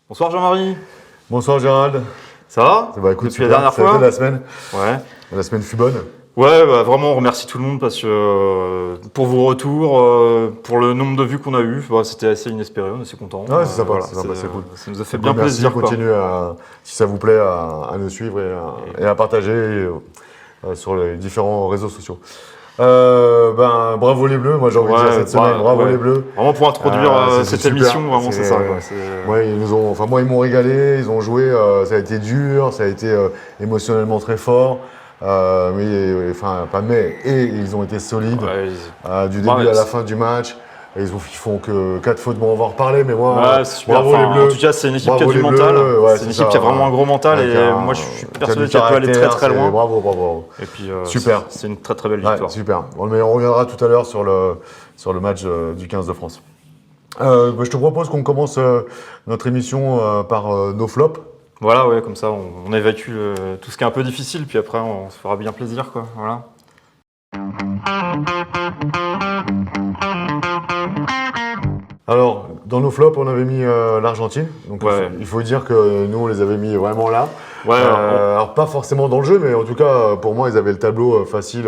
Bonsoir Jean-Marie. Bonsoir Gérald. Ça va? Ça va, écoute, Depuis la dernière fois? la semaine. Ouais. La semaine fut bonne. Ouais, bah, vraiment on remercie tout le monde parce que pour vos retours, pour le nombre de vues qu'on a eu, bah, c'était assez inespéré, on est assez contents. Ouais, c'est sympa, voilà, c'est cool. Ça nous a fait C'est bien cool, merci, plaisir. Quoi. continuez si ça vous plaît, à nous suivre et à partager sur les différents réseaux sociaux. Bravo les Bleus, moi j'ai envie de dire cette semaine, bravo les Bleus. Vraiment pour introduire cette super. émission, vraiment c'est ça. Quoi. Ouais, moi ils m'ont régalé, ils ont joué, ça a été dur, ça a été émotionnellement très fort. Et ils ont été solides du début à la fin du match. Et ils font que 4 fautes, bon on va en reparler, mais moi, bravo les Bleus. En tout cas c'est une équipe qui a du mental, c'est une équipe qui a vraiment un gros mental et moi je suis persuadé qu'elle peut aller très très loin. Bravo. Et puis super. C'est une très très belle victoire. Ouais, super, bon, mais on reviendra tout à l'heure sur le match du 15 de France. Je te propose qu'on commence notre émission par nos flops. Voilà, ouais, comme ça on évacue tout ce qui est un peu difficile, puis après on se fera bien plaisir, quoi. Voilà. Alors, dans nos flops, on avait mis l'Argentine. Donc, il faut dire que nous, on les avait mis vraiment là. Ouais, alors, pas forcément dans le jeu, mais en tout cas, pour moi, ils avaient le tableau facile,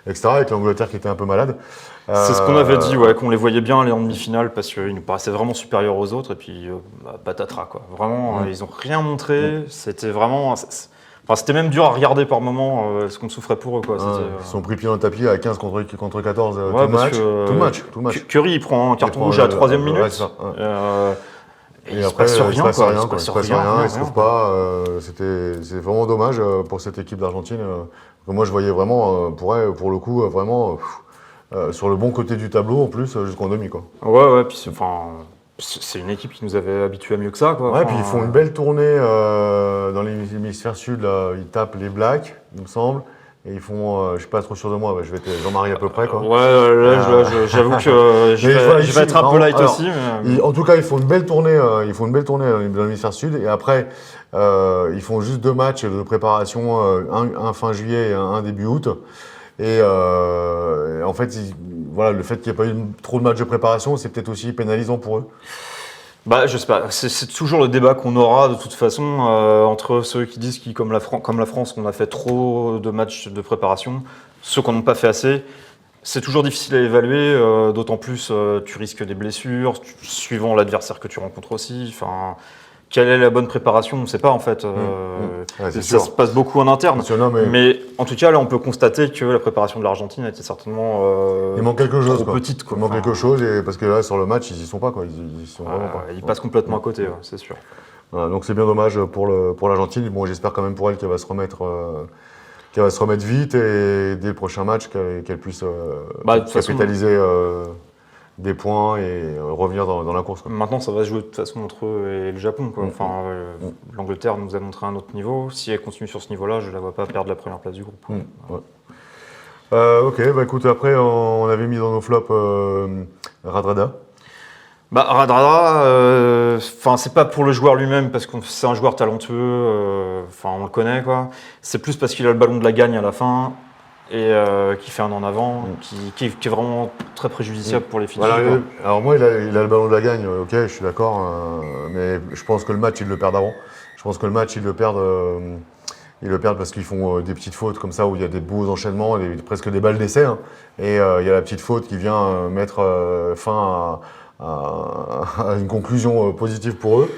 etc. Avec l'Angleterre qui était un peu malade. C'est ce qu'on avait dit, ouais, qu'on les voyait bien aller en demi-finale parce qu'ils nous paraissaient vraiment supérieurs aux autres. Et puis, patatras, quoi. Vraiment, ils n'ont rien montré. C'était vraiment. C'était même dur à regarder par moments ce qu'on souffrait pour eux. Quoi. Ils sont pris pied dans le tapis à 15 contre 14 tout le match. Curry, il prend un carton rouge à la 3e minute. Et après, il se passe rien. Ils ne se trouvent pas. C'est vraiment dommage pour cette équipe d'Argentine. Moi, je voyais vraiment, pour le coup, vraiment sur le bon côté du tableau, en plus, jusqu'en demi. Quoi. Ouais, puis c'est une équipe qui nous avait habitués à mieux que ça. Quoi. Ouais, puis ils font une belle tournée dans l'hémisphère sud. Là. Ils tapent les Blacks, il me semble. Et ils font, je suis pas trop sûr de moi, je vais être Jean-Marie à peu près. Quoi. J'avoue que je vais être un peu light aussi. Mais... En tout cas, ils font une belle tournée dans l'hémisphère sud. Et après, ils font juste 2 matchs de préparation, un fin juillet et un début août. Et en fait, le fait qu'il n'y ait pas eu trop de matchs de préparation, c'est peut-être aussi pénalisant pour eux. Je sais pas, c'est toujours le débat qu'on aura de toute façon entre ceux qui disent que comme la France, on a fait trop de matchs de préparation, ceux qui n'en ont pas fait assez. C'est toujours difficile à évaluer, d'autant plus tu risques des blessures, suivant l'adversaire que tu rencontres aussi. Quelle est la bonne préparation? On ne sait pas en fait. Ça se passe beaucoup en interne. Mais en tout cas, là, on peut constater que la préparation de l'Argentine était certainement il manque quelque chose, petite. Quoi. Il manque quelque chose parce que là, sur le match, ils n'y sont pas. Quoi. Ils sont vraiment pas. Ils passent complètement à côté, c'est sûr. Voilà, donc c'est bien dommage pour l'Argentine. Bon, j'espère quand même pour elle qu'elle va se remettre. Qu'elle va se remettre vite et dès le prochain match qu'elle puisse capitaliser des points et revenir dans la course. Quoi. Maintenant, ça va se jouer de toute façon entre eux et le Japon. Quoi. L'Angleterre nous a montré un autre niveau. Si elle continue sur ce niveau-là, je ne la vois pas perdre la première place du groupe. Ok, écoute, après, on avait mis dans nos flops Radrada. Radrada, c'est pas pour le joueur lui-même parce que c'est un joueur talentueux, on le connaît quoi. C'est plus parce qu'il a le ballon de la gagne à la fin et qui fait un en avant, qui est vraiment très préjudiciable pour les Fidji. Alors moi, il a le ballon de la gagne, ok, je suis d'accord, mais je pense que le match, ils le perdent avant. Je pense que le match, ils le perdent parce qu'ils font des petites fautes comme ça où il y a des beaux enchaînements, presque des balles d'essai. Hein, et il y a la petite faute qui vient mettre fin à une conclusion positive pour eux.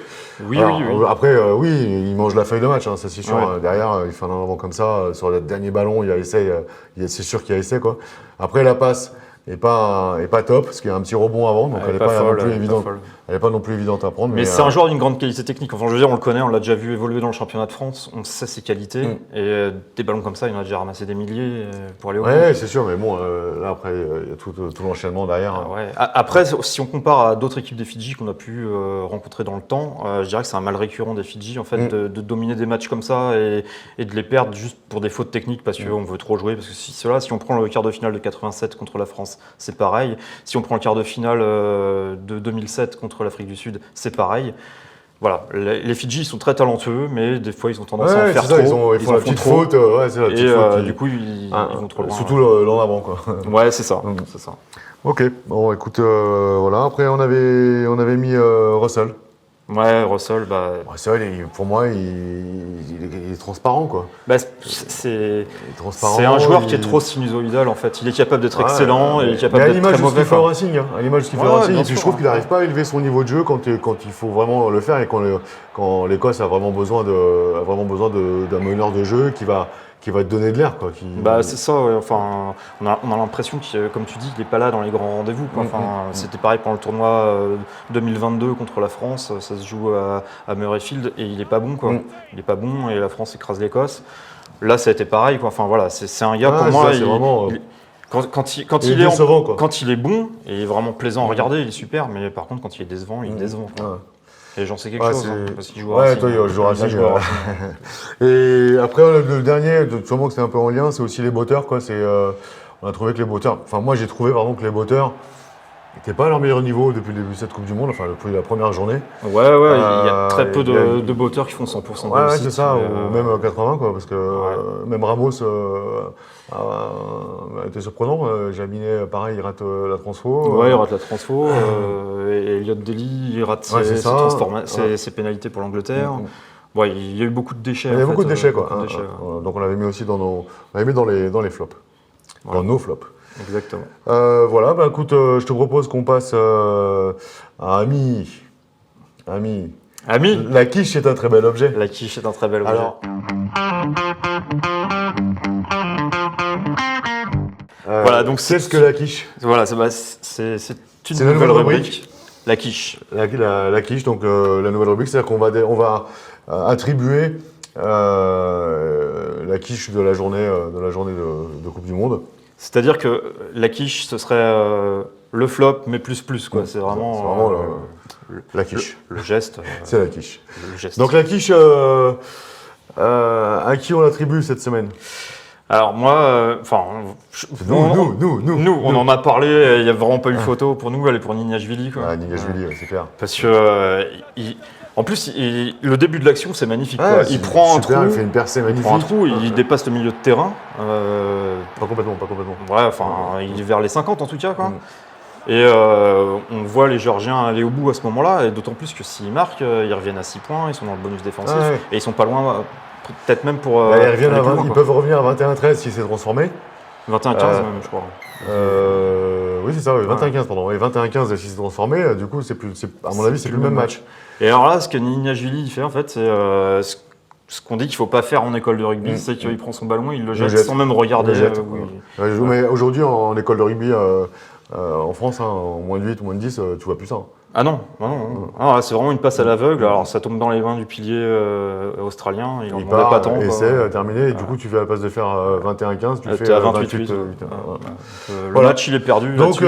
Oui. Après, il mange la feuille de match, hein, ça c'est sûr. Ouais. Derrière, il fait un avant comme ça, sur le dernier ballon, il y a essai, c'est sûr qu'il y a essai. Quoi. Après, la passe n'est pas top, parce qu'il y a un petit rebond avant, donc elle n'est pas non plus évidente. Elle n'est pas non plus évidente à prendre. Mais c'est un joueur d'une grande qualité technique. Enfin, je veux dire, on le connaît, on l'a déjà vu évoluer dans le championnat de France, on sait ses qualités. Et des ballons comme ça, il en a déjà ramassé des milliers pour aller au bout. Oui, c'est sûr, mais bon, là après, il y a tout l'enchaînement derrière. Après, si on compare à d'autres équipes des Fidji qu'on a pu rencontrer dans le temps, je dirais que c'est un mal récurrent des Fidji, en fait, de dominer des matchs comme ça et de les perdre juste pour des fautes techniques parce qu'on veut trop jouer. Parce que si on prend le quart de finale de 87 contre la France, c'est pareil. Si on prend le quart de finale de 2007 contre l'Afrique du Sud, c'est pareil. voilà, les Fidji ils sont très talentueux, mais des fois ils ont tendance à en faire c'est ça, trop. ils font en la font petite trop. faute, c'est la petite Et faute. du coup, ils vont trop loin. Surtout l'en avant, quoi. Ouais, c'est ça. Mm. C'est ça. Ok, bon, écoute, voilà. Après, on avait mis Russell. Ouais, Russell, bah, Russell, pour moi, il est transparent, quoi. bah, Il est transparent. c'est un joueur qui est trop sinusoïdal en fait. Il est capable d'être excellent et il est capable mais à d'être l'image très de ce mauvais. qu'il fait au quoi. Racing, hein. À l'image de ce qu'il fait Ouais, au Racing, bien et puis je sûr, trouve qu'il hein. n'arrive pas à élever son niveau de jeu quand il faut vraiment le faire et quand l'Écosse a vraiment besoin d'un meneur de jeu qui va te donner de l'air, quoi. Bah, c'est ça, ouais. Enfin, on a l'impression que, comme tu dis, il n'est pas là dans les grands rendez-vous. Quoi. Enfin, c'était pareil pendant le tournoi 2022 contre la France, ça se joue à Murrayfield et il n'est pas bon. Quoi. Il n'est pas bon et la France écrase l'Écosse. Là, ça a été pareil. Quoi. Enfin, voilà, c'est un gars pour moi. C'est vraiment. Quand il est il est décevant, quoi. quand il est bon et vraiment plaisant à regarder, il est super. Mais par contre, quand il est décevant, il est décevant. Quoi. Ouais. Et j'en sais quelque chose, hein, parce qu'il joue à Ouais, Racing. toi, il joue à Racing. Il joue à Racing. Et après, le dernier, sûrement que c'est un peu en lien, c'est aussi les botteurs, quoi. On a trouvé que les botteurs. Enfin, moi, j'ai trouvé, pardon, que les botteurs n'étaient pas à leur meilleur niveau depuis le début de cette Coupe du Monde, enfin, depuis la première journée. Ouais, il y a très peu de botteurs qui font 100% de Ouais, réussite. c'est ça, mais, ou même 80, quoi, parce que même Ramos a été surprenant. Jaminet, pareil, il rate la transfo. Ouais, il rate la transfo. Et Elliot Daly, il rate ses pénalités pour l'Angleterre. Ouais, il y a eu beaucoup de déchets. Il y a beaucoup de déchets, quoi. Beaucoup de déchets, ouais. Donc on l'avait mis aussi on l'avait mis dans les flops. Voilà. Dans nos flops. Exactement. Voilà, bah écoute, je te propose qu'on passe à Ami. Ami, La quiche est un très bel objet. la quiche est un très bel objet. Alors, voilà, donc qu'est-ce que la quiche? Voilà, c'est une C'est la nouvelle nouvelle rubrique. La quiche. La quiche, donc la nouvelle rubrique, c'est-à-dire on va attribuer la quiche de la journée de Coupe du Monde. C'est-à-dire que la quiche, ce serait le flop, mais plus, quoi. C'est vraiment la quiche. le geste. C'est la quiche. Le geste. Donc la quiche, à qui on l'attribue cette semaine? Alors moi, nous, on en a parlé, il n'y a vraiment pas eu de photo pour nous, elle est pour Nignashvili. Ah, Nignashvili, c'est clair. Parce que, en plus, le début de l'action, c'est magnifique. Quoi. Il prend un trou, il fait une percée magnifique. Il prend un trou, il dépasse le milieu de terrain. Pas complètement. Ouais, enfin, il est vers les 50 en tout cas. Quoi. Et on voit les Géorgiens aller au bout à ce moment-là, et d'autant plus que s'ils marquent, ils reviennent à 6 points, ils sont dans le bonus défensif, et ils sont pas loin, peut-être même pour... ils peuvent revenir à 21-13 si c'est transformé. 21-15 même, je crois. Oui, c'est ça, 21-15, pardon. Et 21-15 si c'est transformé, du coup, à mon avis, c'est plus le même match. Et alors là, ce que Nignashvili fait, en fait, c'est ce qu'on dit qu'il ne faut pas faire en école de rugby, c'est qu'il prend son ballon, il le jette sans même regarder. Mais aujourd'hui, en école de rugby, en France, en moins de 8 ou moins de 10, tu vois plus ça. Ah non. Ah, c'est vraiment une passe à l'aveugle. Alors ça tombe dans les mains du pilier australien. Il en demandait pas tant. Essai, terminé. Et du coup, tu fais à la place de faire 21-15, tu fais à 28. Le match, il est perdu. Donc,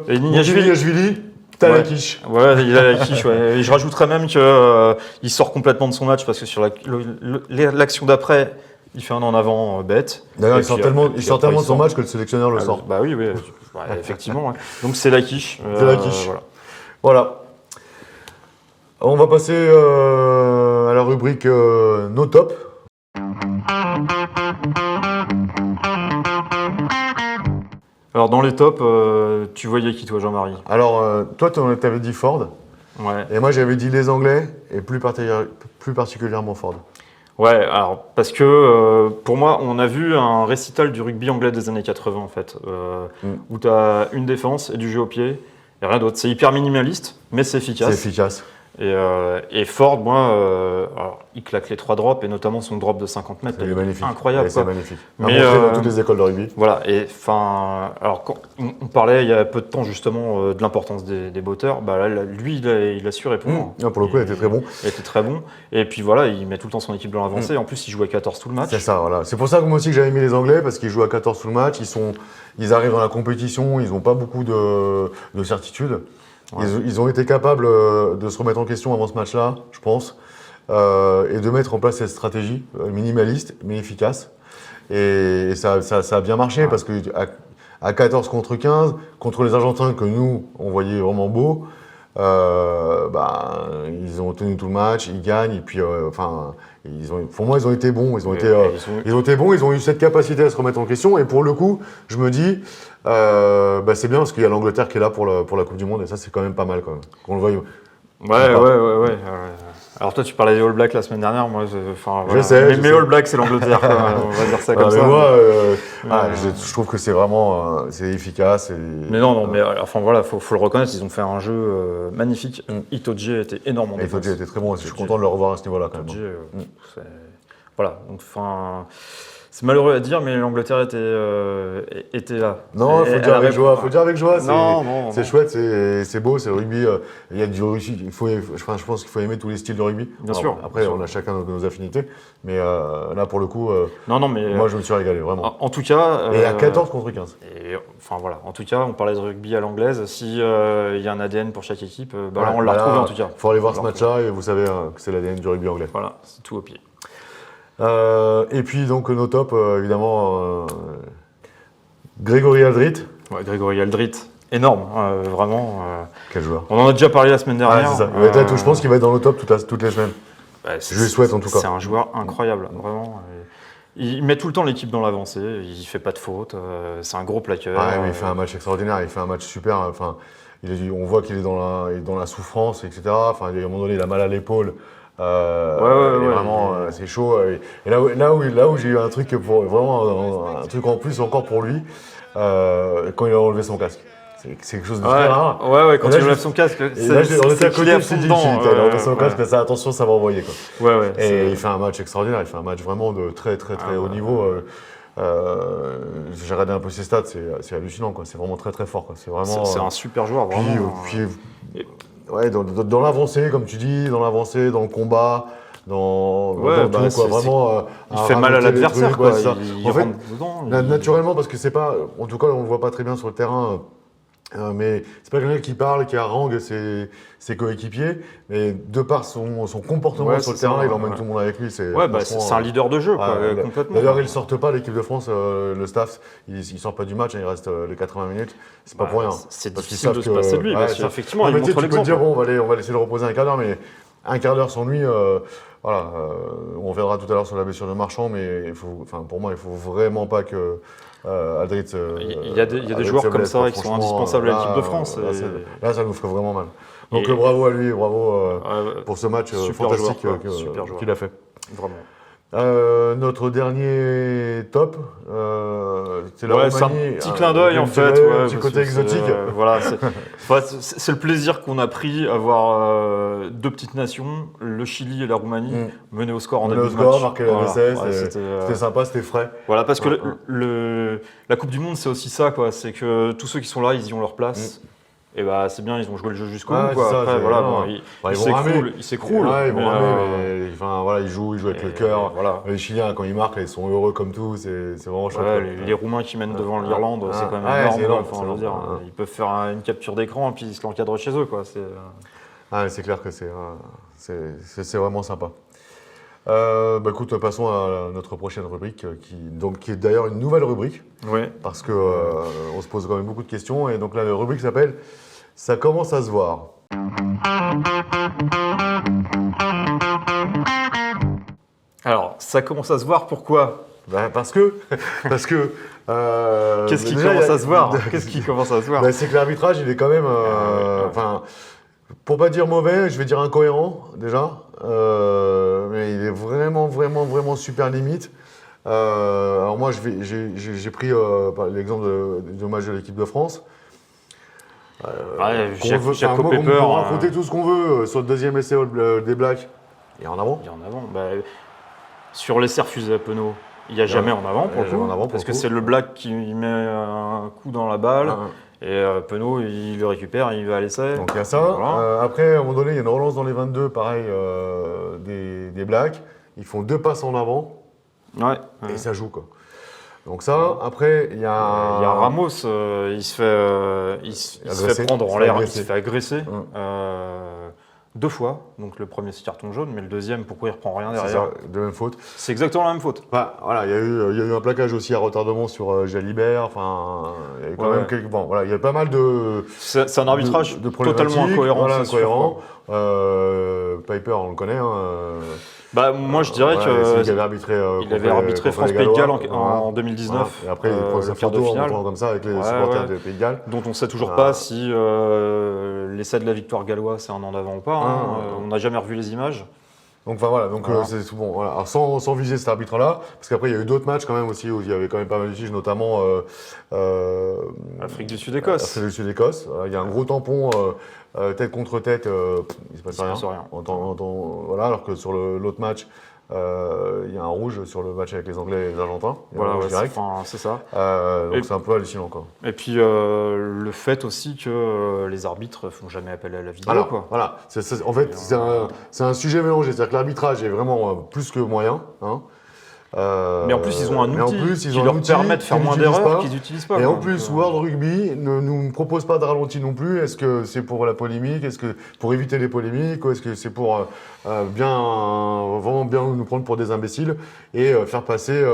et Nignashvili, t'as la quiche. Ouais, il a la quiche. Ouais. Et je rajouterais même qu'il sort complètement de son match parce que sur l'action d'après, il fait un en avant bête. D'ailleurs, il sort tellement de son match que le sélectionneur le sort. Bah oui, effectivement. Ouais. Donc c'est la quiche. C'est la quiche. Voilà. On va passer à la rubrique No Top. Alors dans les tops, tu voyais qui toi, Jean-Marie? Alors toi, tu avais dit Ford. Ouais. Et moi, j'avais dit les Anglais et plus particulièrement Ford. Ouais, alors parce que pour moi, on a vu un récital du rugby anglais des années 80 en fait, où tu as une défense et du jeu au pied. Et rien d'autre. C'est hyper minimaliste, mais c'est efficace. C'est efficace. Et Ford, moi, alors, il claque les 3 drops, et notamment son drop de 50 mètres. C'est magnifique. Incroyable. C'est magnifique. Mais dans toutes les écoles de rugby. Voilà. Et enfin, alors on parlait il y a peu de temps justement de l'importance des botteurs. Bah là, lui, il a su répondre. Pour le coup, il était très bon. Il était très bon. Et puis voilà, il met tout le temps son équipe dans l'avancée. En plus, il joue à 14 tout le match. C'est ça, voilà. C'est pour ça que moi aussi que j'avais mis les Anglais, parce qu'ils jouent à 14 tout le match. Ils arrivent dans la compétition, ils n'ont pas beaucoup de certitude. Ouais. Ils ont été capables de se remettre en question avant ce match-là, je pense, et de mettre en place cette stratégie minimaliste mais efficace. Et ça a bien marché parce que à 14 contre 15, contre les Argentins que nous, on voyait vraiment beaux, Ils ont tenu tout le match, ils gagnent, et puis, pour moi, ils ont été bons. Ils ont été bons, ils ont eu cette capacité à se remettre en question. Et pour le coup, je me dis, c'est bien parce qu'il y a l'Angleterre qui est là pour la Coupe du Monde, et ça, c'est quand même pas mal, quand même. Qu'on le voit. Ouais. Alors toi, tu parlais des All Blacks la semaine dernière. Moi, je sais. Mes All Blacks, c'est l'Angleterre. On va dire ça comme ça. Mais moi, je trouve que c'est vraiment c'est efficace. Mais non, mais enfin voilà, faut le reconnaître. Ils ont fait un jeu magnifique. Itoje était énorme en défense. Itoje était très bon. Je suis content de le revoir à ce niveau-là quand même. Voilà. Donc, c'est malheureux à dire, mais l'Angleterre était là. Non, il faut dire avec joie. C'est Non. chouette, c'est beau, c'est le rugby. Il y a du rugby. Je pense qu'il faut aimer tous les styles de rugby. Bien sûr. Après, on a chacun nos affinités. Mais là, pour le coup, mais moi, je me suis régalé, vraiment. En tout cas. Et à 14 contre 15. En tout cas, on parlait de rugby à l'anglaise. Si y a un ADN pour chaque équipe, là, on l'a retrouvé en tout cas. Il faut aller voir ce match-là et vous savez que c'est l'ADN du rugby anglais. Voilà, c'est tout au pied. Et puis donc nos tops, évidemment, Grégory Aldrit. Ouais, Grégory Aldrit, énorme, vraiment. Quel joueur. On en a déjà parlé la semaine dernière. C'est ça. Je pense qu'il va être dans nos tops toutes les semaines. Je lui souhaite en tout cas. C'est un joueur incroyable, vraiment. Il met tout le temps l'équipe dans l'avancée, il fait pas de faute, c'est un gros plaqueur. Mais il fait un match extraordinaire, il fait un match super. Enfin, on voit qu'il est dans la souffrance, etc. Enfin, à un moment donné, il a mal à l'épaule. Vraiment, c'est chaud. Et là où j'ai eu un truc vraiment un truc en plus encore pour lui, quand il a enlevé son casque. C'est quelque chose de très rare. Quand il enlève son casque, on était à côté, je me suis dit, il a enlevé son casque, mais ça, attention, ça va envoyer, quoi. Et il fait un match extraordinaire, il fait un match vraiment de très haut niveau. J'ai regardé un peu ses stats, c'est hallucinant, quoi. C'est vraiment très fort, quoi. C'est un super joueur, vraiment. Dans l'avancée, comme tu dis, dans le combat, dans tout, quoi. Vraiment, il fait mal à l'adversaire, quoi. En fait, naturellement, parce que c'est pas, en tout cas, on le voit pas très bien sur le terrain. Mais c'est pas quelqu'un qui parle, qui harangue ses coéquipiers, mais de par son comportement sur le terrain, il emmène tout le monde avec lui. C'est un leader de jeu, complètement. D'ailleurs, ils sortent pas, l'équipe de France, le staff, ils sortent pas du match, il reste les 80 minutes. C'est pas pour rien. C'est difficile de se passer de lui, parce qu'effectivement, il montre l'exemple. Tu peux te dire, bon, on va laisser le reposer un quart d'heure, mais un quart d'heure sans lui, on verra tout à l'heure sur la blessure de Marchand, mais pour moi, il faut vraiment pas que Aldrit. Il y a des joueurs comme ça qui sont indispensables à l'équipe de France. Là, ça nous ferait vraiment mal. Donc bravo à lui, bravo pour ce match fantastique qu'il a fait. Vraiment. Notre dernier top, c'est la Roumanie. C'est un petit clin d'œil en fait. Un petit côté exotique. C'est le plaisir qu'on a pris à voir deux petites nations, le Chili et la Roumanie, mener au score en début de match. Marquer c'était sympa, c'était frais. Voilà, parce que la Coupe du Monde, c'est aussi ça, quoi. C'est que tous ceux qui sont là, ils y ont leur place. Et c'est bien, ils ont joué le jeu jusqu'au bout. Ils s'écroulent. Ils jouent avec le cœur. Les Chiliens, quand ils marquent, ils sont heureux comme tout. C'est vraiment chouette. Les Roumains qui mènent devant l'Irlande, c'est quand même énorme. Ils peuvent faire une capture d'écran et puis ils se l'encadrent chez eux, quoi. C'est clair que c'est vraiment sympa. Écoute, passons à notre prochaine rubrique, qui est d'ailleurs une nouvelle rubrique. Parce que on se pose quand même beaucoup de questions. Et donc là, la rubrique s'appelle « Ça commence à se voir ». Alors, ça commence à se voir, pourquoi ? Parce que qu'est-ce qui commence à se voir ? Qu'est-ce qui commence à se voir ? C'est que l'arbitrage, il est quand même... pour pas dire mauvais, je vais dire incohérent, déjà. Mais il est vraiment super limite. Alors moi, j'ai pris l'exemple du match de l'équipe de France. Jaco on Pepper, peut raconter tout ce qu'on veut sur le deuxième essai des Blacks. Et en avant. Sur l'essai refusé à Penaud, il n'y a jamais en avant pour le coup. Parce que c'est le Black qui met un coup dans la balle. Et Penaud, il le récupère, il va à l'essai. Donc il y a ça. Voilà. Après, à un moment donné, il y a une relance dans les 22, pareil, des Blacks. Ils font 2 passes en avant. Et ça joue, quoi. Donc ça, après, il y a Ramos, il se fait prendre en l'air, il se fait agresser. 2 fois. Donc le premier, c'est carton jaune, mais le deuxième, pourquoi il reprend rien C'est derrière? ça, de même faute. C'est exactement la même faute. Enfin, voilà, il y a eu un plaquage aussi à retardement sur Jalibert. Enfin, il y a eu quand même quelques. Bon, voilà, il y a pas mal de. C'est un arbitrage de totalement incohérent. Voilà, c'est sûr, incohérent. quoi. Piper, on le connaît. Bah, moi, je dirais c'est que. lui qui avait arbitré, Il avait arbitré contre les France-Pays de Galles Gallois. en 2019. Voilà. Et après, il prend sa le quart de photo en finale, montrant comme ça avec les Ouais, supporters ouais. de Pays de Galles. dont on ne sait toujours Ah. pas si l'essai de la victoire gallois, c'est un an d'avant ou pas. On n'a jamais revu les images. Donc, enfin voilà, Voilà. c'est tout bon. Voilà. Alors, sans viser cet arbitre-là, parce qu'après, il y a eu d'autres matchs quand même aussi où il y avait quand même pas mal de tiges, notamment Afrique du Sud-Écosse. Afrique du Sud-Écosse. Il y a un gros tampon tête contre tête, il se passe rien. Voilà, alors que sur l'autre match, il y a un rouge sur le match avec les Anglais et les Argentins. Il y a un rouge direct. c'est ça. Donc c'est un peu hallucinant, quoi. Et puis le fait aussi que les arbitres font jamais appel à la vidéo. Alors, Quoi. voilà. En fait, c'est un sujet mélangé. C'est-à-dire que l'arbitrage est vraiment plus que moyen. Hein. Mais en plus, ils ont un outil qui leur leur permet de faire moins d'erreurs qu'ils n'utilisent pas. Et quoi. en plus, World Rugby ne nous propose pas de ralenti non plus. Est-ce que c'est pour la polémique? Est-ce que pour éviter les polémiques? Ou est-ce que c'est pour vraiment bien nous prendre pour des imbéciles et faire passer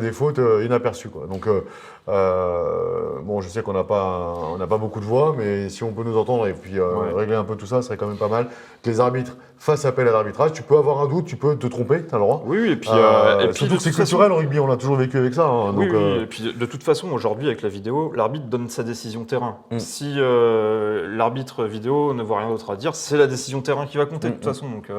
des fautes inaperçues, quoi. Donc, bon, je sais qu'on n'a pas beaucoup de voix, mais si on peut nous entendre et puis régler un peu tout ça, ce serait quand même pas mal. Que les arbitres fassent appel à l'arbitrage. Tu peux avoir un doute, tu peux te tromper, tu as le droit. Oui, et puis surtout que c'est culturel en rugby, on a toujours vécu avec ça. Hein, oui, donc, et puis de toute façon, aujourd'hui, avec la vidéo, l'arbitre donne sa décision terrain. Si l'arbitre vidéo ne voit rien d'autre à dire, c'est la décision terrain qui va compter de toute façon. Donc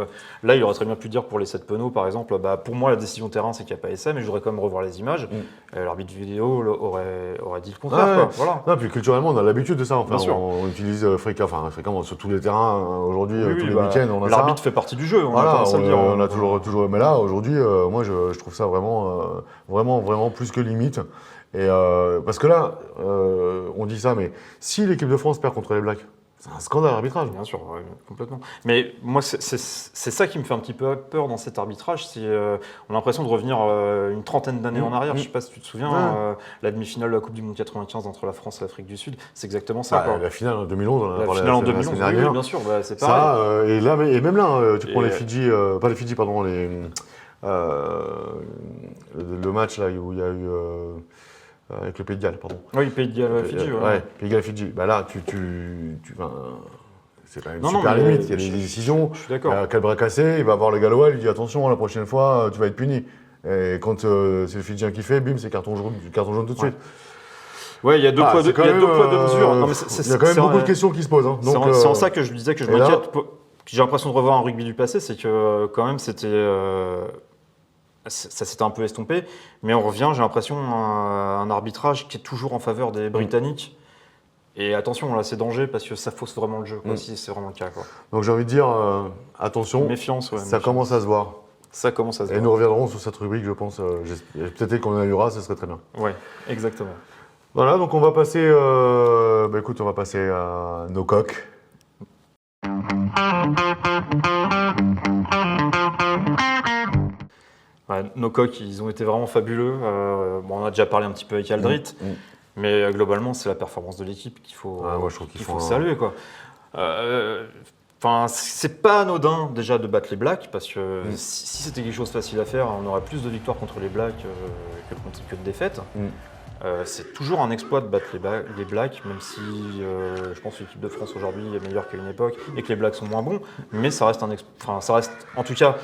là, il aurait très bien pu dire pour les 7 penaux, par exemple, pour moi, la décision terrain, c'est qu'il n'y a pas essai, mais je voudrais quand même revoir les images. L'arbitre vidéo aurait dit le contraire. Quoi. Voilà. Non, puis culturellement, on a l'habitude de ça. Enfin, Bien sûr. on utilise fréquemment sur tous les terrains. Aujourd'hui, tous les week-ends, on a ça. L'arbitre fait partie du jeu. Voilà, on a toujours. Mais là, aujourd'hui, moi, je trouve ça vraiment plus que limite. Et parce que là, on dit ça, mais si l'équipe de France perd contre les Blacks, c'est un scandale arbitrage. Bien sûr, ouais, complètement. Mais moi, c'est ça qui me fait un petit peu peur dans cet arbitrage. On a l'impression de revenir une trentaine d'années en arrière. Je ne sais pas si tu te souviens, la demi-finale de la Coupe du Monde 95 entre la France et l'Afrique du Sud, c'est exactement ça. Quoi. La finale en 2011, on en a parlé finale en 2011, la semaine dernière. bien sûr, c'est pareil. Ça, et même là, tu prends les Fidji, pas les Fidji, pardon, le match là où il y a eu avec le Pays de Galles, pardon. Oui, Pays de Galles, Fidji. Ouais, Pays de Galles, Fidji. Bah là, c'est quand même super limite. Il y a des décisions. Je suis d'accord. Calbra cassé, il va voir le Gallois, il lui dit attention, la prochaine fois, tu vas être puni. Et quand c'est le Fidjien qui fait, bim, c'est carton jaune tout de suite. Ouais, il y a deux poids, deux mesures. Il y a quand même beaucoup de questions qui se posent. Hein. C'est en ça que je disais que je m'inquiète. J'ai l'impression de revoir un rugby du passé, c'est que quand même c'était. Ça s'était un peu estompé, mais on revient, j'ai l'impression, à un arbitrage qui est toujours en faveur des Britanniques. Et attention, là, c'est danger parce que ça fausse vraiment le jeu, si c'est vraiment le cas. Quoi. Donc j'ai envie de dire, attention, méfiance, ça commence à se voir. Ça commence à se voir. Et nous reviendrons sur cette rubrique, je pense. Peut-être qu'on en aura, ce serait très bien. Ouais, exactement. Voilà, donc on va passer, écoute, on va passer à nos coques. Ouais, nos coques, ils ont été vraiment fabuleux. On a déjà parlé un petit peu avec Aldrit, mais globalement, c'est la performance de l'équipe qu'il faut, qu'il faut saluer. Quoi. C'est pas anodin déjà de battre les Blacks, parce que si c'était quelque chose de facile à faire, on aurait plus de victoires contre les Blacks que de défaites. C'est toujours un exploit de battre les Blacks, même si je pense que l'équipe de France aujourd'hui est meilleure qu'à une époque et que les Blacks sont moins bons, mais ça reste en tout cas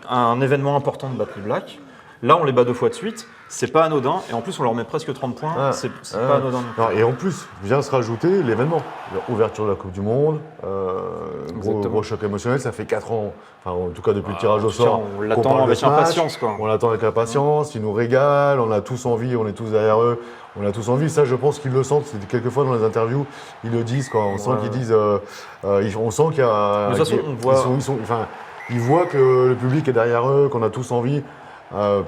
un événement important de battre les Blacks. Là, on les bat 2 fois de suite, c'est pas anodin, et en plus, on leur met presque 30 points, c'est pas anodin. Non, et en plus, vient se rajouter l'événement. L'ouverture de la Coupe du Monde, gros choc émotionnel, ça fait 4 ans, enfin, en tout cas depuis le tirage au sort. On l'attend avec impatience. On l'attend avec impatience, ils nous régalent, on a tous envie, on est tous derrière eux, on a tous envie. Ça, je pense qu'ils le sentent, c'est quelquefois dans les interviews, ils le disent, quoi. On sent qu'ils disent, on sent qu'il y a. De toute façon, on voit. Ils voient que le public est derrière eux, qu'on a tous envie.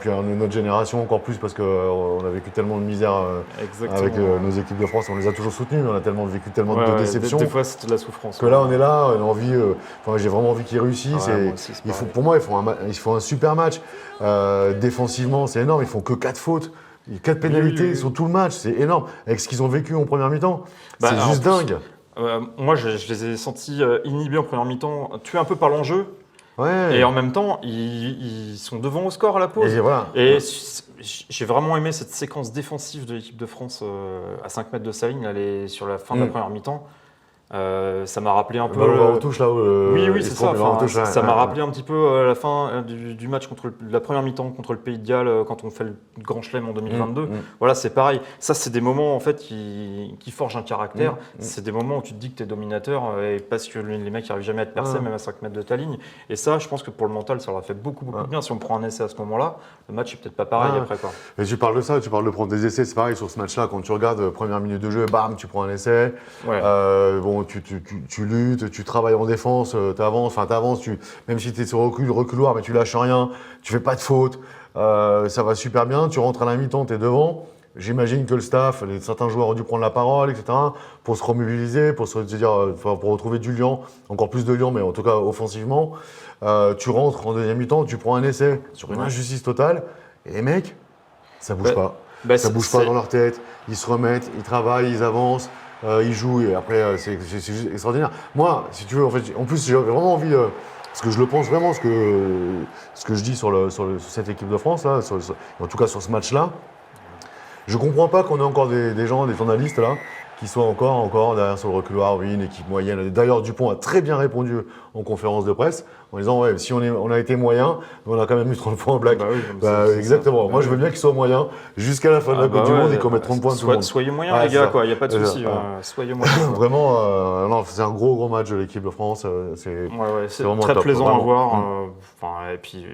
Puis notre génération encore plus parce qu'on a vécu tellement de misère avec nos équipes de France, on les a toujours soutenus, mais on a tellement vécu tellement de déceptions. Des fois c'était de la souffrance. Que là on est là, on a envie, j'ai vraiment envie qu'ils réussissent. Pour moi ils font un super match. Défensivement c'est énorme, ils font que 4 fautes. 4 pénalités sur tout le match, c'est énorme. Avec ce qu'ils ont vécu en première mi-temps, c'est juste dingue. Moi, je les ai sentis inhibés en première mi-temps, tués un peu par l'enjeu. Ouais. Et en même temps, ils sont devant au score à la pause. Et voilà. Et j'ai vraiment aimé cette séquence défensive de l'équipe de France à 5 mètres de sa ligne, sur la fin de la première mi-temps. Ça m'a rappelé un peu. On touche là. Oui, c'est ça. Ça m'a ouais. rappelé un petit peu la fin du match contre la première mi-temps contre le Pays de Galles quand on fait le Grand Chelem en 2022. Voilà, c'est pareil. Ça, c'est des moments en fait qui forgent un caractère. C'est des moments où tu te dis que tu es dominateur et parce que les mecs n'arrivent jamais à te percer, même à 5 mètres de ta ligne. Et ça, je pense que pour le mental, ça leur a fait beaucoup de bien. Si on prend un essai à ce moment-là, le match est peut-être pas pareil après, quoi. Et tu parles de ça, tu parles de prendre des essais, c'est pareil sur ce match-là. Quand tu regardes première minute de jeu, bam, tu prends un essai. Ouais. Bon, tu luttes, tu travailles en défense, t'avances, même si tu es sur reculoir, mais tu lâches rien, tu fais pas de faute, ça va super bien, tu rentres à la mi-temps, tu es devant. J'imagine que le staff, certains joueurs ont dû prendre la parole, etc., pour se remobiliser, pour retrouver du liant, encore plus de liant, mais en tout cas offensivement. Tu rentres en deuxième mi-temps, tu prends un essai sur une injustice totale, et les mecs, ça bouge pas. Ça bouge pas dans leur tête, ils se remettent, ils travaillent, ils avancent. Ils jouent et après c'est juste extraordinaire. Moi, si tu veux, en plus j'ai vraiment envie, parce que je le pense vraiment, ce que je dis sur cette équipe de France là, en tout cas sur ce match-là, je comprends pas qu'on ait encore des gens, des journalistes là, qui soient encore derrière sur le reculoir, oui, une équipe moyenne. D'ailleurs, Dupont a très bien répondu en conférence de presse en disant ouais, si on a été moyen, mais on a quand même eu 30 points en black. Exactement. Moi, je veux bien qu'ils soient moyens jusqu'à la fin de la Coupe du Monde et qu'on mette 30 points tout le monde. Soyez moyens, les gars, quoi. Il n'y a pas de souci. Soyez moyens. Vraiment, non, c'est un gros match de l'équipe de France. C'est vraiment très top, plaisant vraiment. à voir. Et puis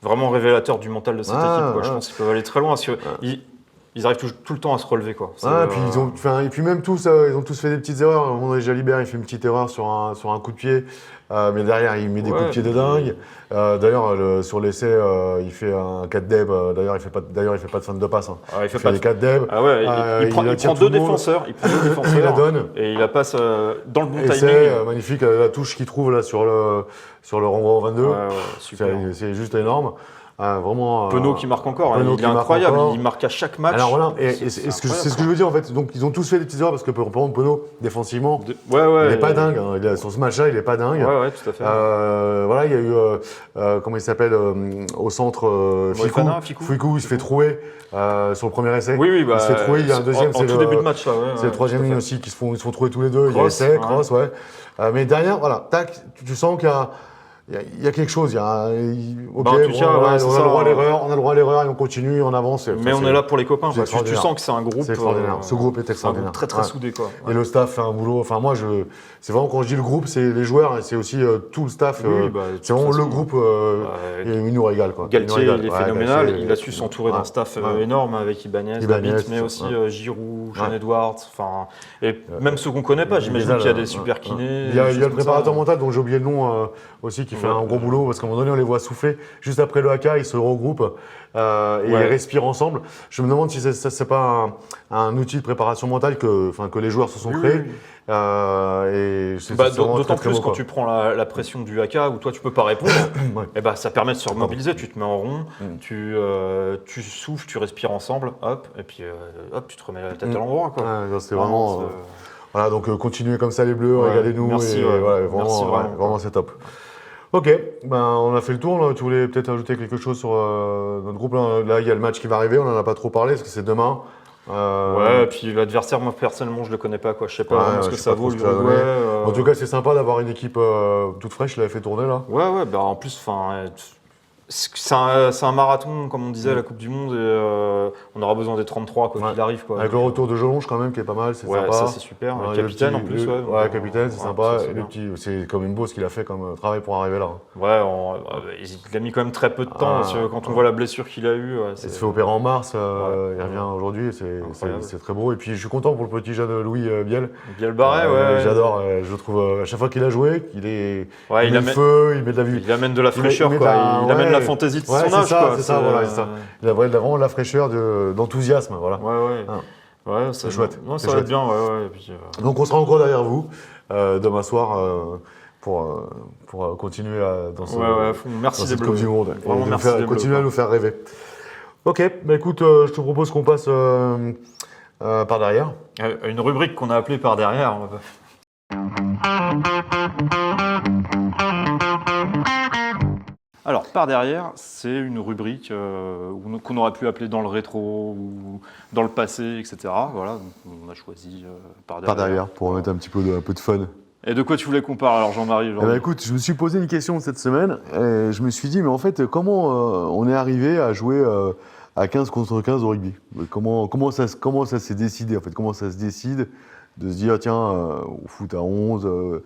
vraiment révélateur du mental de cette équipe, quoi. Je pense qu'ils peuvent aller très loin parce que ils arrivent tout le temps à se relever, quoi. Et puis même tous, ils ont tous fait des petites erreurs. À un moment donné, Jalibert, il fait une petite erreur sur un coup de pied, mais derrière, il met des coups de pied de dingue. D'ailleurs, sur l'essai, il fait un 4 deb. D'ailleurs, il fait pas de fin de passe. Il fait des 4 deb. Il prend deux défenseurs. Il la donne. Et il la passe dans le bon essai, timing. Magnifique, la touche qu'il trouve là sur le renvoi en 22. Super. C'est juste énorme. Vraiment. Penaud qui marque encore, il est incroyable, il marque à chaque match. Alors voilà, c'est ce que je veux dire en fait. Donc ils ont tous fait des petites erreurs parce que par exemple Penaud, défensivement, il n'est pas dingue. Sur ce match-là, il n'est pas dingue. Ouais, tout à fait. Voilà, il y a eu, comment il s'appelle, au centre, Ficou, il se fait trouer sur le premier essai. Oui, il se fait trouer, il y a un deuxième, c'est le début de match là. C'est le troisième ligne aussi qui se font trouver tous les deux. Il y a essai, cross, ouais. Mais derrière, voilà, tac, tu sens qu'il y a. Il y a quelque chose, on a le droit à l'erreur et on continue, on avance. Mais on est là pour les copains, parce que tu sens que c'est un groupe. C'est extraordinaire. Ce groupe est extraordinaire. Très soudé, quoi. Et le staff fait un boulot. Enfin, moi, c'est vraiment quand je dis le groupe, c'est les joueurs et c'est aussi tout le staff. C'est vraiment le groupe. Et il nous régale, quoi. Galtier, il est phénoménal. Il a su s'entourer d'un staff énorme avec Ibanez, mais aussi Giroud, Sean Edwards. Et même ceux qu'on connaît pas, j'imagine qu'il y a des super kinés. Il y a le préparateur mental dont j'ai oublié le nom aussi qui fait un gros boulot parce qu'à un moment donné on les voit souffler juste après le haka, ils se regroupent et ils respirent ensemble. Je me demande si c'est pas un outil de préparation mentale que les joueurs se sont créés. D'autant plus quand tu prends la pression du haka où toi tu peux pas répondre, ça permet de se remobiliser, tu te mets en rond, tu souffles, tu respires ensemble, hop, et puis tu te remets la tête à l'endroit. C'est vraiment. Voilà, donc continuez comme ça les Bleus, régalez-nous. Merci, vraiment c'est top. Ok, on a fait le tour. Là. Tu voulais peut-être ajouter quelque chose sur notre groupe. Là, il y a le match qui va arriver. On n'en a pas trop parlé parce que c'est demain. Et puis l'adversaire, moi personnellement, je le connais pas. Je sais pas vraiment ce que ça vaut. En tout cas, c'est sympa d'avoir une équipe toute fraîche. Je l'avais fait tourner là. En plus, c'est un marathon, comme on disait à la Coupe du Monde, et on aura besoin des 33 quoi qu'il arrive. Avec le retour de Jelonge quand même qui est pas mal, c'est sympa. Ça c'est super. Capitaine en plus. Capitaine, c'est sympa. C'est quand même beau ce qu'il a fait comme travail pour arriver là. Il a mis quand même très peu de temps parce que quand on voit la blessure qu'il a eue. Il se fait opérer en mars, il revient aujourd'hui, c'est très beau. Et puis je suis content pour le petit jeune Louis Biel. Biel-Barret, j'adore, je trouve à chaque fois qu'il a joué, il met le feu, il met de la vie. Il amène de la fraîcheur, il amène la fantaisie de son âge. C'est ça. Il a vraiment de la fraîcheur, d'enthousiasme. Voilà. C'est chouette. Ça va être bien. Donc on sera encore derrière vous demain soir pour continuer dans merci des Coupe du Monde. Continuer à nous faire rêver. Ok, écoute, je te propose qu'on passe par derrière. Une rubrique qu'on a appelée par derrière. Alors, par derrière, c'est une rubrique qu'on aurait pu appeler dans le rétro ou dans le passé, etc. Voilà, donc on a choisi par Par derrière. derrière, pour remettre un peu de fun. Et de quoi tu voulais qu'on parle alors, Jean-Marie Eh ben, aujourd'hui? écoute, je me suis posé une question cette semaine et je me suis dit, mais en fait, comment on est arrivé à jouer à 15 contre 15 au rugby? Comment ça s'est décidé en fait? Comment ça se décide de se dire, tiens, au foot à 11, au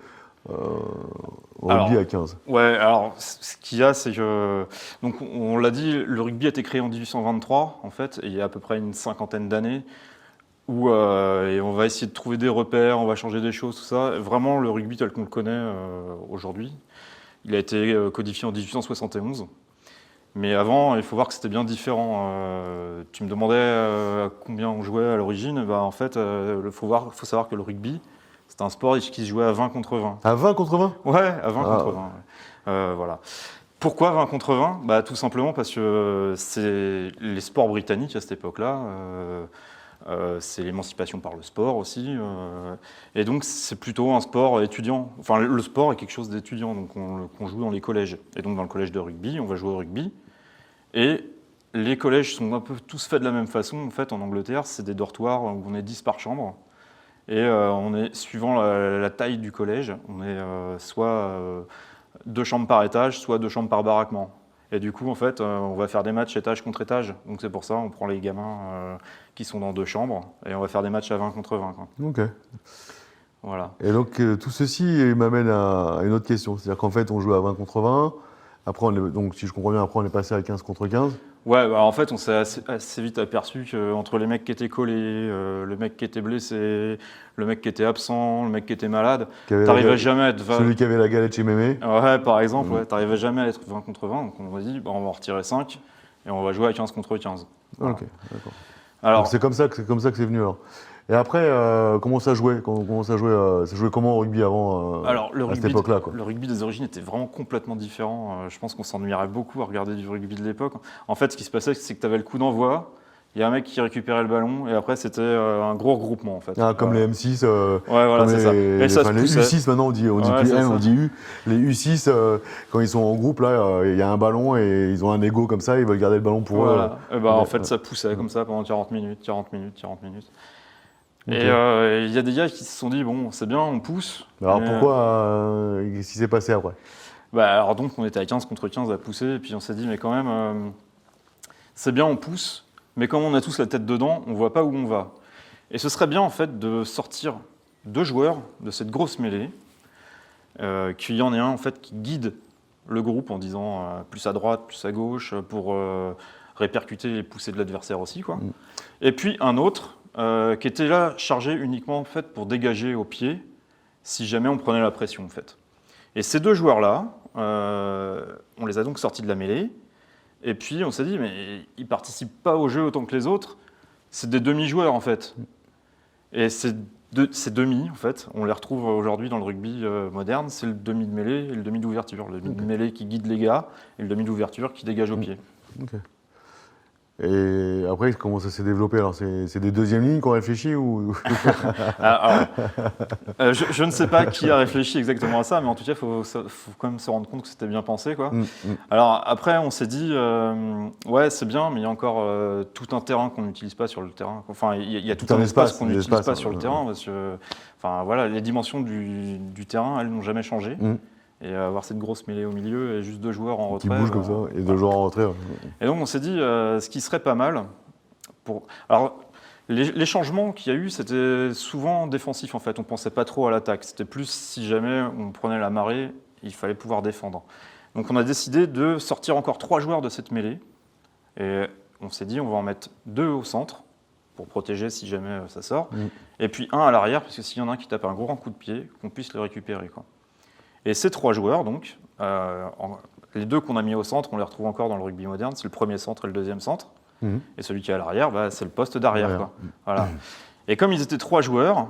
rugby Alors, à 15? ouais, alors ce qu'il y a, c'est que, donc on l'a dit, le rugby a été créé en 1823, en fait, et il y a à peu près une cinquantaine d'années, où et on va essayer de trouver des repères, on va changer des choses, tout ça. Vraiment, le rugby tel qu'on le connaît aujourd'hui, il a été codifié en 1871. Mais avant, il faut voir que c'était bien différent. Tu me demandais combien on jouait à l'origine. Bah, en fait, faut savoir que le rugby, c'est un sport qui se jouait à 20 contre 20. À 20 contre 20? Ouais, à 20 Ah. contre 20. Voilà. Pourquoi 20 contre 20? Bah, tout simplement parce que c'est les sports britanniques à cette époque-là. C'est l'émancipation par le sport aussi. Et donc, c'est plutôt un sport étudiant. Enfin, le sport est quelque chose d'étudiant, donc qu'on joue dans les collèges. Et donc, dans le collège de rugby, on va jouer au rugby. Et les collèges sont un peu tous faits de la même façon. En fait, en Angleterre, c'est des dortoirs où on est 10 par chambre. Et on est, suivant la taille du collège, on est soit 2 chambres par étage, soit 2 chambres par baraquement. Et du coup, en fait, on va faire des matchs étage contre étage. Donc c'est pour ça, on prend les gamins qui sont dans 2 chambres et on va faire des matchs à 20 contre 20. Quoi. Ok. Voilà. Et donc, tout ceci m'amène à une autre question. C'est-à-dire qu'en fait, on joue à 20 contre 20. Après, donc, si je comprends bien, après, on est passé à 15 contre 15. Ouais, bah en fait, on s'est assez vite aperçu qu'entre les mecs qui étaient collés, le mec qui était blessé, le mec qui était absent, le mec qui était malade, t'arrivais jamais à être 20. Celui qui avait la galette chez Mémé. Ouais, par exemple, ouais, t'arrivais jamais à être 20 contre 20. Donc on a dit, bah, on va en retirer 5 et on va jouer à 15 contre 15. Voilà. Ok, d'accord. Alors, Donc c'est comme ça que c'est venu alors. Et après, comment ça jouait? Ça jouait comment au rugby avant alors le à cette rugby, époque-là, quoi? le rugby des origines était vraiment complètement différent. Je pense qu'on s'ennuierait beaucoup à regarder du rugby de l'époque. En fait, ce qui se passait, c'est que tu avais le coup d'envoi, il y a un mec qui récupérait le ballon, et après, c'était un gros regroupement, en fait. Ah, comme Voilà. les M6, Ouais, voilà, comme c'est ça. Et ça se les poussait. U6 maintenant, on dit Ouais, plus c'est M, ça. on dit U. Les U6, quand ils sont en groupe, là, il y a un ballon et ils ont un ego comme ça, ils veulent garder le ballon pour eux. Voilà. Et bah, en fait, ça poussait comme ça pendant 40 minutes, 40 minutes, 40 minutes. Ok. Et il y a des gars qui se sont dit, bon, c'est bien, on pousse. Alors mais- pourquoi qu'est-ce qui s'est passé après? Bah, alors donc, on était à 15 contre 15 à pousser, et puis on s'est dit, mais quand même, c'est bien, on pousse, mais comme on a tous la tête dedans, on voit pas où on va. Et ce serait bien, en fait, de sortir 2 joueurs de cette grosse mêlée, qu'il y en ait un, en fait, qui guide le groupe en disant plus à droite, plus à gauche, pour répercuter et pousser de l'adversaire aussi, quoi. Et puis un autre qui était là chargé uniquement, en fait, pour dégager au pied, si jamais on prenait la pression, en fait. Et ces 2 joueurs-là, on les a donc sortis de la mêlée. Et puis on s'est dit, mais ils participent pas au jeu autant que les autres. C'est des demi-joueurs en fait. Et ces demi, en fait, on les retrouve aujourd'hui dans le rugby moderne. C'est le demi de mêlée et le demi d'ouverture. Le demi de mêlée qui guide les gars et le demi d'ouverture qui dégage au pied. Ok. Et après, comment ça s'est développé? Alors, c'est des deuxièmes lignes qu'on réfléchit ou Alors, je ne sais pas qui a réfléchi exactement à ça, mais en tout cas, il faut quand même se rendre compte que c'était bien pensé, quoi. Alors après, on s'est dit, ouais, c'est bien, mais il y a encore tout un terrain qu'on n'utilise pas sur le terrain. Enfin, il y a tout un espace qu'on n'utilise pas sur le terrain, parce que, enfin, voilà, les dimensions du terrain, elles n'ont jamais changé. Et avoir cette grosse mêlée au milieu et juste 2 joueurs en retrait. Qui bougent comme ça, et 2 joueurs en retrait. Ouais. Et donc on s'est dit, ce qui serait pas mal, alors les changements qu'il y a eu, c'était souvent défensif en fait, on ne pensait pas trop à l'attaque, c'était plus si jamais on prenait la marée, il fallait pouvoir défendre. Donc on a décidé de sortir encore 3 joueurs de cette mêlée, et on s'est dit on va en mettre 2 au centre, pour protéger si jamais ça sort, et puis 1 à l'arrière, parce que s'il y en a un qui tape un gros coup de pied, qu'on puisse le récupérer, quoi. Et ces 3 joueurs, donc, les 2 qu'on a mis au centre, on les retrouve encore dans le rugby moderne, c'est le premier centre et le deuxième centre. Et celui qui est à l'arrière, bah, c'est le poste d'arrière. Quoi. Voilà. Et comme ils étaient 3 joueurs,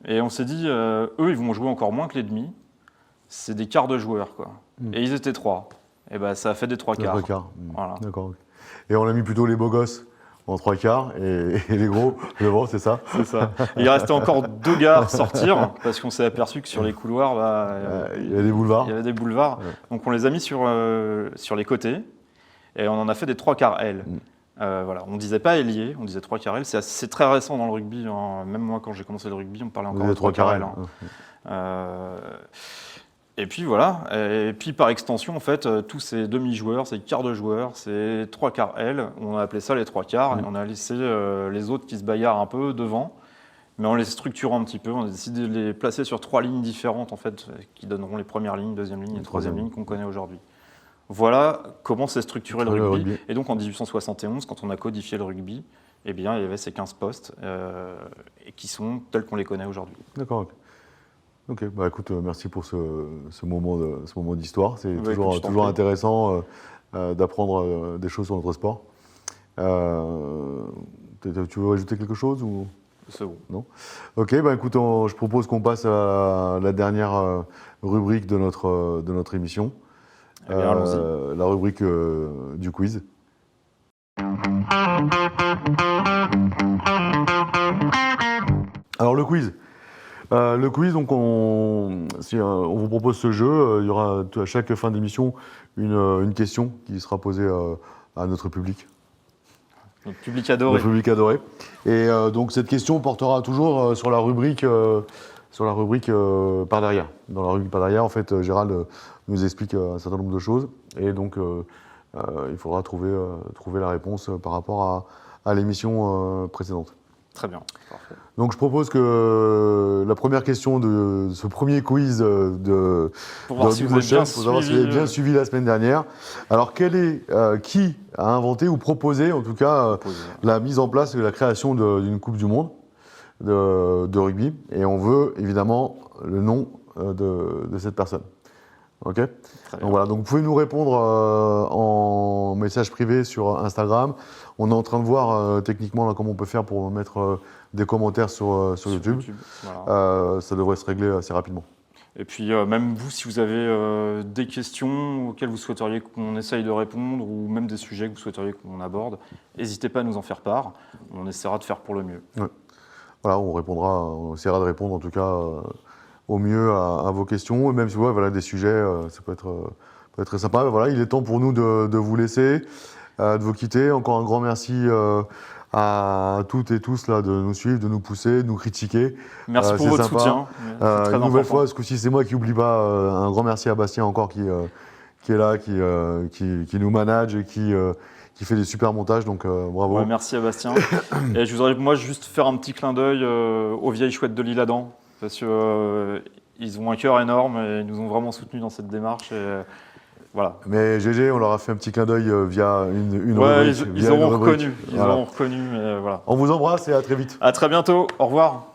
et on s'est dit, eux, ils vont jouer encore moins que les demi, c'est des quarts de joueurs. Quoi. Et ils étaient 3. Et bah, ça a fait des 3 quarts. Des 3 quarts. Voilà. D'accord. Et on a mis plutôt les beaux gosses en 3 quarts et les gros devant, c'est ça? C'est ça. Et il restait encore 2 gars à sortir parce qu'on s'est aperçu que sur les couloirs, il y a des boulevards. Il y avait des boulevards. Ouais. Donc on les a mis sur les côtés et on en a fait des 3 quarts L. Voilà. On ne disait pas ailier, on disait 3 quarts L. C'est très récent dans le rugby. Hein. Même moi, quand j'ai commencé le rugby, on parlait encore de 3 quarts L. Hein. Et puis voilà, et puis par extension, en fait, tous ces demi-joueurs, ces quarts de joueurs, ces 3 quarts L, on a appelé ça les 3 quarts, et on a laissé les autres qui se bagarrent un peu devant, mais en les structurant un petit peu, on a décidé de les placer sur 3 lignes différentes, en fait, qui donneront les premières lignes, deuxième ligne et troisième ligne qu'on connaît aujourd'hui. Voilà comment s'est structuré le rugby. Et donc en 1871, quand on a codifié le rugby, eh bien, il y avait ces 15 postes, et qui sont tels qu'on les connaît aujourd'hui. D'accord, ok. Ok, bah écoute, merci pour ce moment d'histoire. C'est toujours intéressant d'apprendre des choses sur notre sport. Tu veux ajouter quelque chose ou... C'est bon. Non. Ok, bah écoute, je propose qu'on passe à la dernière rubrique de notre émission. Eh bien, allons-y. La rubrique du quiz. Alors le quiz. Donc on vous propose ce jeu. Il y aura à chaque fin d'émission une question qui sera posée à notre public. Notre public adoré. Notre public adoré. Et donc cette question portera toujours sur la rubrique par derrière. Dans la rubrique par derrière, en fait, Gérald nous explique un certain nombre de choses. Et donc il faudra trouver la réponse par rapport à l'émission précédente. Très bien, parfait. Donc je propose que la première question de ce premier quiz pour voir si vous avez bien suivi la semaine dernière. Alors qui a inventé ou proposé en tout cas la mise en place et la création d'une Coupe du Monde de rugby, et on veut évidemment le nom de cette personne. Ok. Donc voilà, donc vous pouvez nous répondre en message privé sur Instagram. On est en train de voir techniquement là, comment on peut faire pour mettre des commentaires sur YouTube. Voilà. Ça devrait se régler assez rapidement. Et puis même vous, si vous avez des questions auxquelles vous souhaiteriez qu'on essaye de répondre, ou même des sujets que vous souhaiteriez qu'on aborde, n'hésitez pas à nous en faire part. On essaiera de faire pour le mieux. Ouais. Voilà, on essaiera de répondre en tout cas au mieux à vos questions. Et même si voilà, des sujets, ça peut être très sympa. Voilà, il est temps pour nous de vous laisser, de vous quitter. Encore un grand merci à toutes et tous là, de nous suivre, de nous pousser, de nous critiquer. Merci pour votre soutien. Une nouvelle fois, ce coup-ci, c'est moi qui n'oublie pas. Un grand merci à Bastien encore qui est là, qui nous manage et qui fait des super montages. Donc bravo. Ouais, merci à Bastien. Et je voudrais moi juste faire un petit clin d'œil aux vieilles chouettes de l'Isle-Adam, parce qu'ils ont un cœur énorme et ils nous ont vraiment soutenus dans cette démarche. Et, voilà. Mais GG, on leur a fait un petit clin d'œil via une ouais, rubrique. Ils auront reconnu, mais voilà. On vous embrasse et à très vite. À très bientôt, au revoir.